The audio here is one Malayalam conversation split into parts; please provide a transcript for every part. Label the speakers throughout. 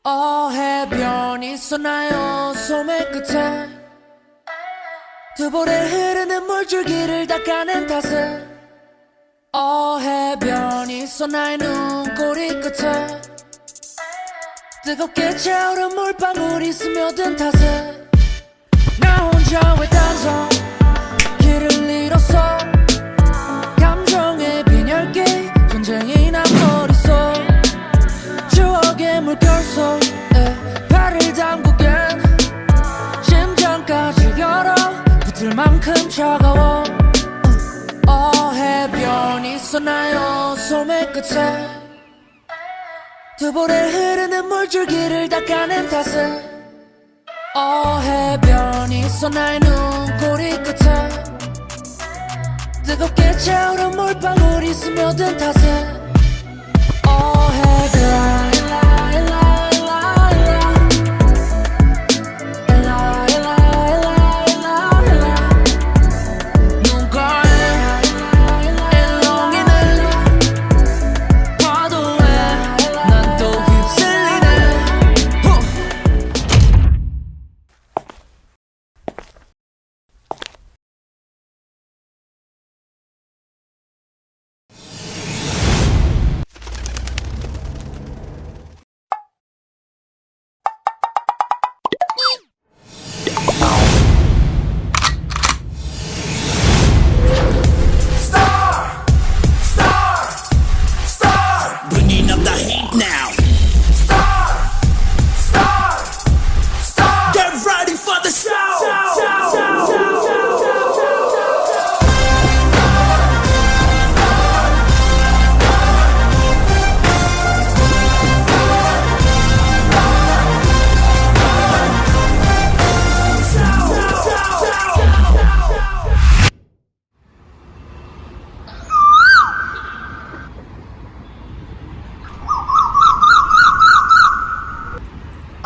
Speaker 1: 해변이 있었나요 소매 끝에 두 볼에 흐르는 물줄기를 닦아낸 탓에 해변이 있었나요 눈꼬리 끝에 뜨겁게 차오른 물방울이 스며든 탓에 나 혼자 외딴섬 길을 잃었어 감정의 빈혈기 전쟁이 난 머릿속 추억의 물결 속에 발을 담그겐 심장까지 열어 붙을 만큼 차가워 해변이 있었나요 소매 끝에 두 볼에 흐르는 물줄기를 닦아낸 탓에 해변이 있었나요 눈꼬리 끝에 뜨겁게 차오른 물방울이 스며든 탓에 해변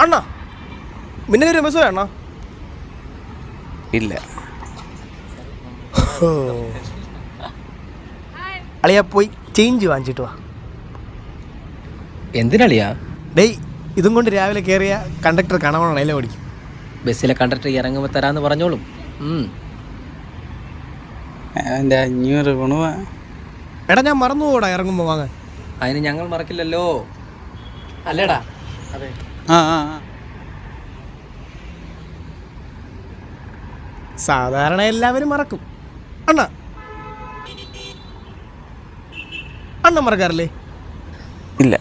Speaker 2: അണ്ണാ മിന്നൽ രമേശോയാണോ?
Speaker 3: ഇല്ല.
Speaker 2: അളിയാ പോയി ചേഞ്ച് വാങ്ങിച്ചിട്ട് വാ.
Speaker 3: എന്തിനളിയാ?
Speaker 2: ഡേയ് ഇതും കൊണ്ട് രാവിലെ കയറിയ കണ്ടക്ടർ കാണാൻ അയില ഓടിക്കും.
Speaker 3: ബസ്സിലെ കണ്ടക്ടർ ഇറങ്ങുമ്പോൾ തരാന്ന് പറഞ്ഞോളും.
Speaker 4: എൻ്റെ 500 ഗുണവാ.
Speaker 2: എടാ ഞാൻ മറന്നു പോടാ ഇറങ്ങുമ്പോൾ വാങ്ങാൻ.
Speaker 3: അതിന് ഞങ്ങൾ മറക്കില്ലല്ലോ അല്ലേടാ?
Speaker 4: അതെ.
Speaker 2: സാധാരണ എല്ലാവരും മറക്കും. അണ്ണ മറക്കാറില്ലേ?
Speaker 3: ഇല്ല.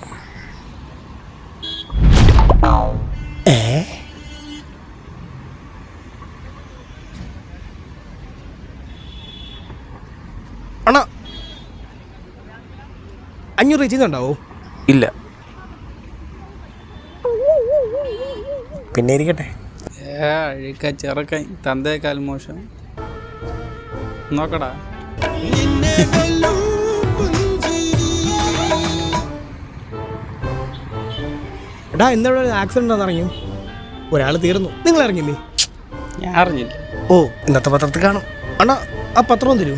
Speaker 2: അണ്ണ 500 ചെയ്യുന്നുണ്ടാവോ?
Speaker 3: ഇല്ല.
Speaker 2: പിന്നെ ഇരിക്കട്ടെ.
Speaker 4: അഴുക്ക ചെറുക്കൻ തന്തേക്കാൽ മോശം നോക്കടാ.
Speaker 2: എടാ ഇന്നവിടെ ആക്സിഡന്റ് ഇറങ്ങി ഒരാൾ തീർന്നു. നിങ്ങൾ ഇറങ്ങില്ലേ?
Speaker 4: ഞാൻ അറിഞ്ഞില്ല.
Speaker 2: ഓ ഇന്നത്തെ പത്രത്തിൽ കാണും. അണ്ണാ ആ പത്രം തരൂ.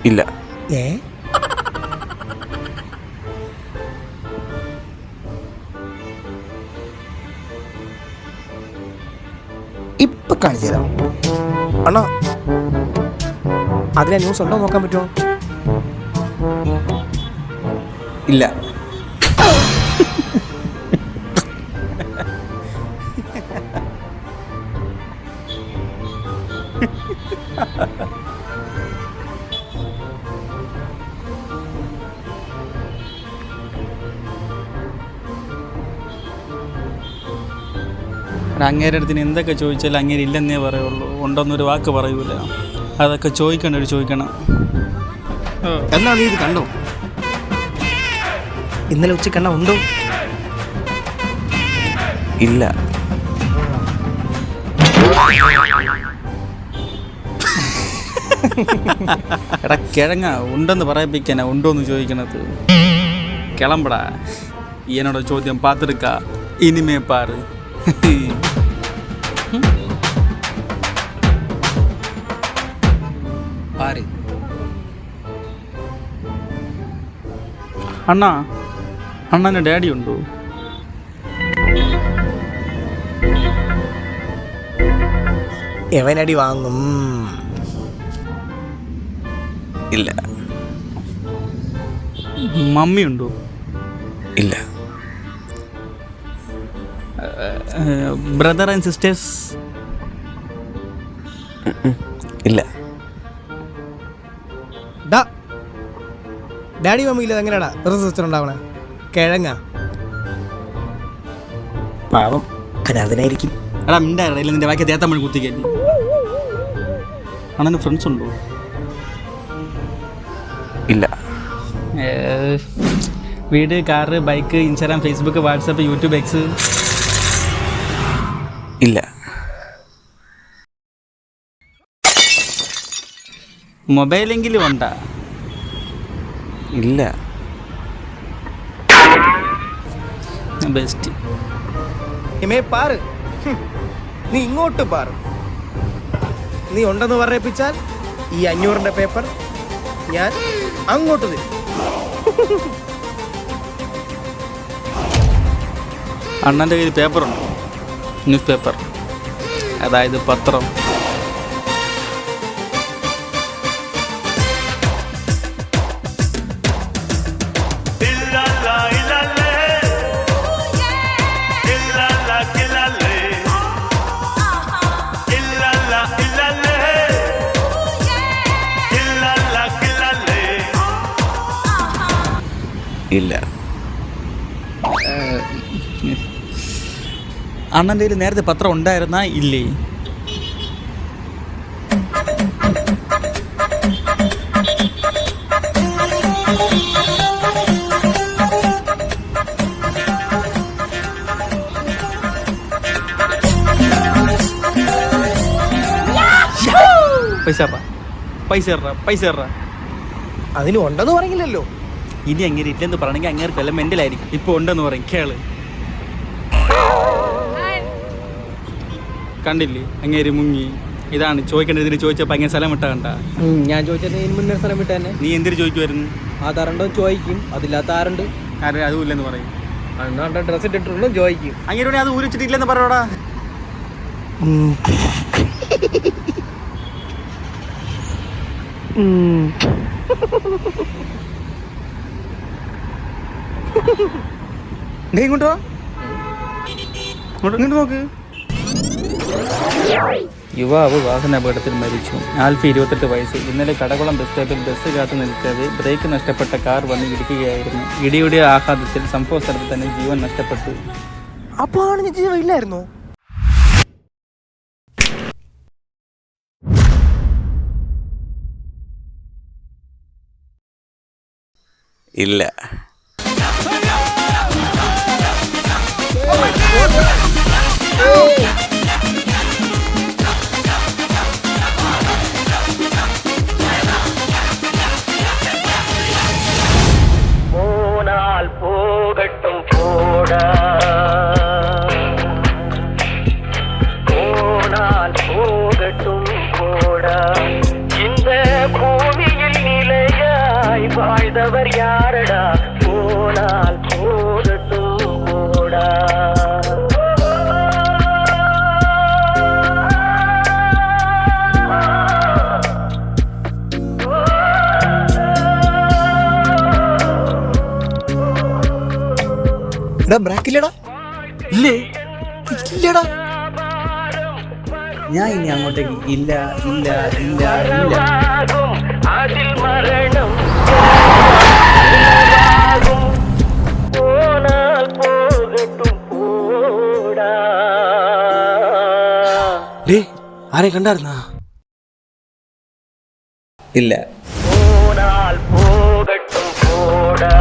Speaker 3: ഇല്ല.
Speaker 2: ഇപ്പൊ കാണിച്ചു തരാം. അണ്ണാ അതിലെ ന്യൂസ് ഉണ്ടോ നോക്കാൻ പറ്റുമോ?
Speaker 3: ഇല്ല.
Speaker 4: അങ്ങേരുടെ അടുത്തിന് എന്തൊക്കെ ചോദിച്ചാലും അങ്ങേര് ഇല്ലെന്നേ പറയുള്ളൂ, ഉണ്ടെന്നൊരു വാക്ക് പറയൂല. അതൊക്കെ ചോദിക്കണം.
Speaker 2: എന്നാ നീ ഇത് കണ്ടോ? ഇന്നലെ ഉച്ചക്കെണ്ണ ഉണ്ടോ?
Speaker 3: ഇല്ല.
Speaker 4: എടാ കിഴങ്ങ ഉണ്ടെന്ന് പറയിപ്പിക്കാനാ ഉണ്ടോന്ന് ചോദിക്കണത്. കിളമ്പടാ. എന്നോട് ചോദ്യം പാത്തെടുക്ക ഇനിമേ പാറ്.
Speaker 3: പാര്.
Speaker 4: அண்ணா അണ്ണന് ഡാഡി ഉണ്ടോ?
Speaker 2: എവനടി വാങ്ങും?
Speaker 3: ഇല്ല.
Speaker 4: മമ്മി ഉണ്ടോ?
Speaker 3: ഇല്ല.
Speaker 4: Brother and sisters?
Speaker 3: ഇല്ല.
Speaker 2: ഡാഡി മമ്മി ഇല്ല, എങ്ങനെയാടാ ഒരു സിസ്റ്റർ ഉണ്ടാവണേ? കിഴങ്ങ പാവം, അതിനായിരിക്കും.
Speaker 4: എടാ മിണ്ടായില്ല, നിന്റെ വാക്കി തേത്തമ്മ കുത്തിക്കല്ലേ. അണ്ണന് ഫ്രണ്ട്സ് ഉണ്ടോ?
Speaker 3: ഇല്ല.
Speaker 4: വീട്, car, bike, Instagram, Facebook, WhatsApp, YouTube, X?
Speaker 3: ഇല്ല.
Speaker 4: മൊബൈലെങ്കിലും ഉണ്ടാ?
Speaker 3: ഇല്ല.
Speaker 4: ബെസ്റ്റ്.
Speaker 2: പാറ്, നീ ഇങ്ങോട്ട് പാറ്. നീ ഉണ്ടെന്ന് പറയിപ്പിച്ചാൽ ഈ 500-ന്റെ പേപ്പർ ഞാൻ അങ്ങോട്ട് തരും.
Speaker 4: അണ്ണൻ്റെ കയ്യിൽ പേപ്പറുണ്ടോ? ന്യൂസ് പേപ്പർ, അതായത് പത്രം.
Speaker 3: ഇല്ല.
Speaker 4: അണ്ണൻ്റെ കയ്യിൽ നേരത്തെ പത്രം ഉണ്ടായിരുന്നാ ഇല്ലേ? പൈസ
Speaker 2: അതിന് ഉണ്ടെന്ന് പറഞ്ഞില്ലല്ലോ.
Speaker 4: ഇനി അങ്ങനെ ഇല്ലെന്ന് പറയണമെങ്കിൽ അങ്ങേർക്ക് വല്ല മെൻ്റലായിരിക്കും. ഇപ്പോൾ ഉണ്ടെന്ന് പറയും, കേള്. കണ്ടില്ലേ അങ്ങേര് മുങ്ങി. ഇതാണ് ചോദിക്കേണ്ടത്. ഇതിന് ചോദിച്ചപ്പോൾ അങ്ങനെ സ്ഥലം വിട്ടാ കണ്ട.
Speaker 2: ഞാൻ ചോദിച്ചത് മുന്നേ സ്ഥലം വിട്ട് തന്നെ.
Speaker 4: നീ എന്തിനു ചോദിക്കുമായിരുന്നു?
Speaker 2: ആധാറുണ്ടോ ചോദിക്കും, അതില്ലാത്ത ആരുണ്ട്?
Speaker 4: ആരും അതും ഇല്ലെന്ന് പറയും.
Speaker 2: അണ്ണാണ്ട ഡ്രസ് ഇട്ടിട്ടുണ്ടോ ചോദിക്കും.
Speaker 4: അങ്ങനെ അത് ഊരിച്ചിട്ടില്ലെന്ന് പറയോടാ. ഇങ്ങോട്ടോ, ഇങ്ങോട്ട് നോക്ക്. യുവാവ് വാഹനാപകടത്തിൽ മരിച്ചു. ആൽഫി 28 വയസ്സ്. ഇന്നലെ കടകുളം ബസ് സ്റ്റോപ്പിൽ ബസ് കാത്തു നിൽക്കാതെ ബ്രേക്ക് നഷ്ടപ്പെട്ട കാർ വന്ന് ഇടിക്കുകയായിരുന്നു. ഇടിയുടെ ആഘാതത്തിൽ സംഭവ സ്ഥലത്ത് തന്നെ ജീവൻ നഷ്ടപ്പെട്ടു.
Speaker 2: അപ്പോൾ ജീവൻ ഇല്ലായിരുന്നോ?
Speaker 3: ഇല്ല.
Speaker 5: போனால் போகட்டும் போடா, போனால் போகட்டும் போடா, இந்த பூமியில் நிலையாய் வாழ்ந்தவர் யாரடா, போனால் போகட்டும் போடா.
Speaker 2: ബ്രേക്കില്ലടാ? ഇല്ലേ? ഇല്ലടാ.
Speaker 4: ഞാൻ ഇനി അങ്ങോട്ടേക്ക് ഇല്ല ഇല്ല ഇല്ല ഇല്ല.
Speaker 5: അതിൽ മരണം പോനാൽ പോകട്ടും പോടാ.
Speaker 2: ആരെ കണ്ടായിരുന്നാ?
Speaker 3: ഇല്ല.
Speaker 5: പോനാൽ പോകട്ടും പോടാ.